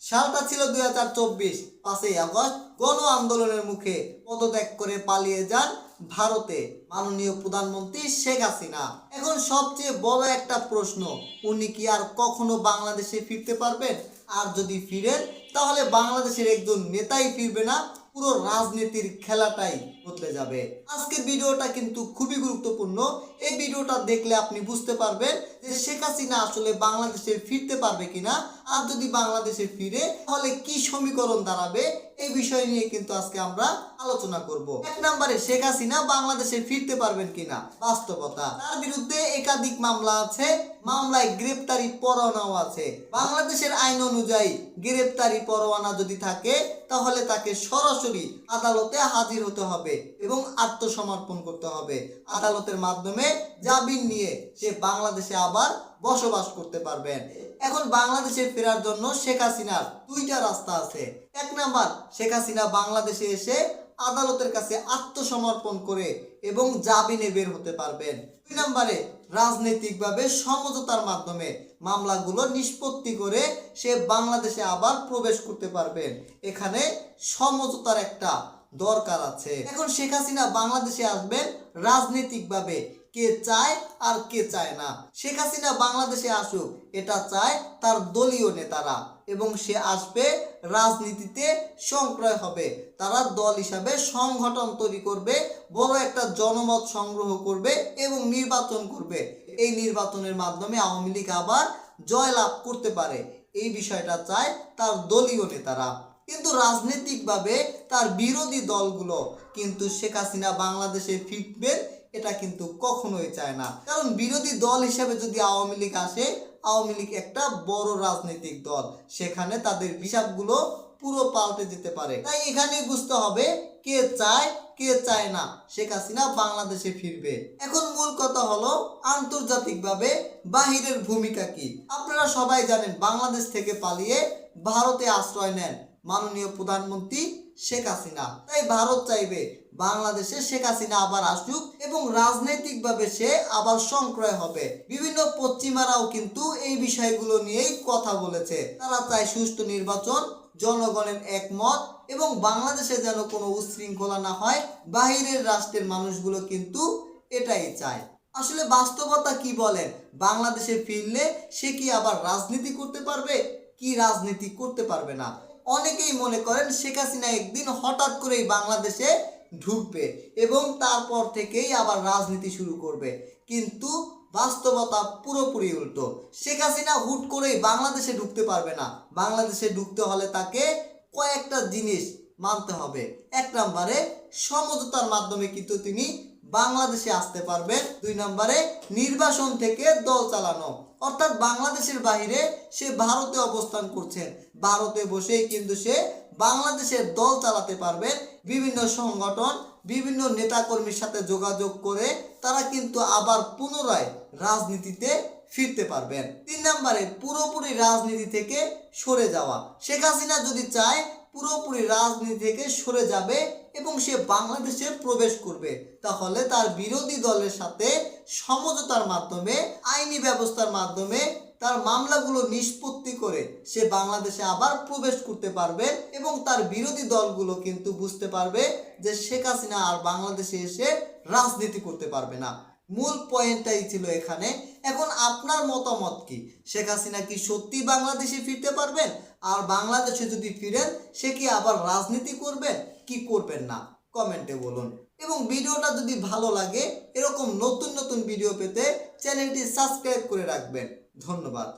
সালটা ছিল 2024। 5ই আগস্ট গণ আন্দোলনের মুখে পদত্যাগ করে পালিয়ে যান ভারতে মাননীয় প্রধানমন্ত্রী শেখ হাসিনা। এখন সবচেয়ে বড় একটা প্রশ্ন, উনি কি আর কখনো বাংলাদেশে ফিরতে পারবেন? আর যদি ফিরেন তাহলে বাংলাদেশের একজন নেতাই ফিরবে না, পুরো রাজনীতির খেলাটাই বদলে যাবে। আজকের ভিডিওটা কিন্তু খুবই গুরুত্বপূর্ণ। এই ভিডিওটা দেখলে আপনি বুঝতে পারবেন যে শেখ হাসিনা আসলে বাংলাদেশে ফিরতে পারবে কিনা, আর যদি বাংলাদেশে ফিরে তাহলে কি সমীকরণ দাঁড়াবে, এই বিষয় নিয়ে কিন্তু আজকে আমরা আলোচনা করব। এক নম্বরে, শেখ হাসিনা বাংলাদেশে ফিরতে পারবেন কিনা। বাস্তবতা, তার বিরুদ্ধে একাধিক মামলা আছে, মামলায় গ্রেপ্তারি পরোয়ানাও আছে। বাংলাদেশের আইন অনুযায়ী গ্রেপ্তারি পরোয়ানা যদি থাকে তাহলে তাকে সরাসরি আদালতে হাজির হতে হবে এবং আত্মসমর্পণ করতে হবে। আদালতের মাধ্যমে জামিন নিয়ে সে বাংলাদেশে আবার বসবাস করতে পারবেন। এখন বাংলাদেশে ফেরার জন্য শেখ হাসিনার দুইটা রাস্তা আছে। এক নাম্বার, শেখ হাসিনা বাংলাদেশে এসে আদালতের কাছে আত্মসমর্পণ করে এবং জামিনে বের হতে পারবেন। দুই নম্বরে, রাজনৈতিকভাবে সমঝোতার মাধ্যমে মামলাগুলো নিষ্পত্তি করে সে বাংলাদেশে আবার প্রবেশ করতে পারবেন। এখানে সমঝোতার একটা দরকার আছে। এখন শেখ হাসিনা বাংলাদেশে আসবেন রাজনৈতিকভাবে, কে চায় আর কে চায় না। শেখ হাসিনা বাংলাদেশে আসুক এটা চায় তার দলীয় নেতারা, এবং সে আসবে, রাজনীতিতে সংক্রয় হবে, তারা দল হিসাবে সংগঠন তৈরি করবে, বড় একটা জনমত সংগ্রহ করবে এবং নির্বাচন করবে। এই নির্বাচনের মাধ্যমে আওয়ামী লীগ আবার জয়লাভ করতে পারে, এই বিষয়টা চায় তার দলীয় নেতারা। কিন্তু রাজনৈতিকভাবে তার বিরোধী দলগুলো কিন্তু শেখ হাসিনা বাংলাদেশে ফিরবে এটা কিন্তু কখনোই চায় না। কারণ বিরোধী দল হিসেবে যদি আওয়ামী লীগ আসে, আওয়ামী লীগ একটা বড় রাজনৈতিক দল, সেখানে তাদের হিসাবগুলো পুরো পাল্টে যেতে পারে। তাই এখানে বুঝতে হবে কে চায় কে চায় না শেখ হাসিনা বাংলাদেশে ফিরবে। এখন মূল কথা হলো আন্তর্জাতিকভাবে বাহিরের ভূমিকা কি। আপনারা সবাই জানেন বাংলাদেশ থেকে পালিয়ে ভারতে আশ্রয় নেন মাননীয় প্রধানমন্ত্রী শেখ হাসিনা। তাই ভারত চাইবে বাংলাদেশে শেখ হাসিনা আবার আসুক এবং রাজনৈতিকভাবে সে আবার সংক্রয় হবে। বিভিন্ন পশ্চিমারাও কিন্তু এই বিষয়গুলো নিয়েই কথা বলেছে। তারা চায় সুষ্ঠু নির্বাচন, জনগণের একমত, এবং বাংলাদেশে যেন কোনো উচ্ছৃঙ্খলা না হয়। বাহিরের রাষ্ট্রের মানুষগুলো কিন্তু এটাই চায়। আসলে বাস্তবতা কি বলেন, বাংলাদেশে ফিরলে সে কি আবার রাজনীতি করতে পারবে? কি রাজনীতি করতে পারবে না। অনেকেই মনে করেন শেখ হাসিনা একদিন হঠাৎ করেই বাংলাদেশে ঢুকবে এবং তারপর থেকেই আবার রাজনীতি শুরু করবে, কিন্তু বাস্তবতা পুরোপুরি উল্টো। শেখ হাসিনা হুট করেই বাংলাদেশে ঢুকতে পারবে না। বাংলাদেশে ঢুকতে হলে তাকে কয়েকটা জিনিস মানতে হবে। এক নম্বরে, সমঝোতার মাধ্যমে কিন্তু তিনি বাংলাদেশে আসতে পারবেন। দুই নম্বরে, নির্বাচন থেকে দল চালানো, অর্থাৎ বাংলাদেশের বাইরে সে ভারতে অবস্থান করছেন, ভারতে বসেই কিন্তু সে বাংলাদেশের দল চালাতে পারবেন। বিভিন্ন সংগঠন, বিভিন্ন নেতাকর্মীর সাথে যোগাযোগ করে তারা কিন্তু আবার পুনরায় রাজনীতিতে ফিরতে পারবেন। তিন নম্বরে, পুরোপুরি রাজনীতি থেকে সরে যাওয়া। শেখ হাসিনা যদি চায় পুরোপুরি রাজনীতি থেকে সরে যাবে এবং সে বাংলাদেশে প্রবেশ করবে, তাহলে তার বিরোধী দলের সাথে সমঝোতার মাধ্যমে, আইনি ব্যবস্থার মাধ্যমে তার মামলাগুলো নিষ্পত্তি করে সে বাংলাদেশে আবার প্রবেশ করতে পারবে এবং তার বিরোধী দলগুলো কিন্তু বুঝতে পারবে যে শেখ হাসিনা আর বাংলাদেশে এসে রাজনীতি করতে পারবে না। মূল পয়েন্টটাই ছিল এখানে। এখন আপনার মতামত কি? শেখ হাসিনা কি সত্যি বাংলাদেশে ফিরতে পারবেন? আর বাংলাদেশে যদি ফিরেন সে কি আবার রাজনীতি করবেন কি করবেন না, কমেন্টে বলুন। এবং ভিডিওটা যদি ভালো লাগে, এরকম নতুন নতুন ভিডিও পেতে চ্যানেলটি সাবস্ক্রাইব করে রাখবেন। ধন্যবাদ।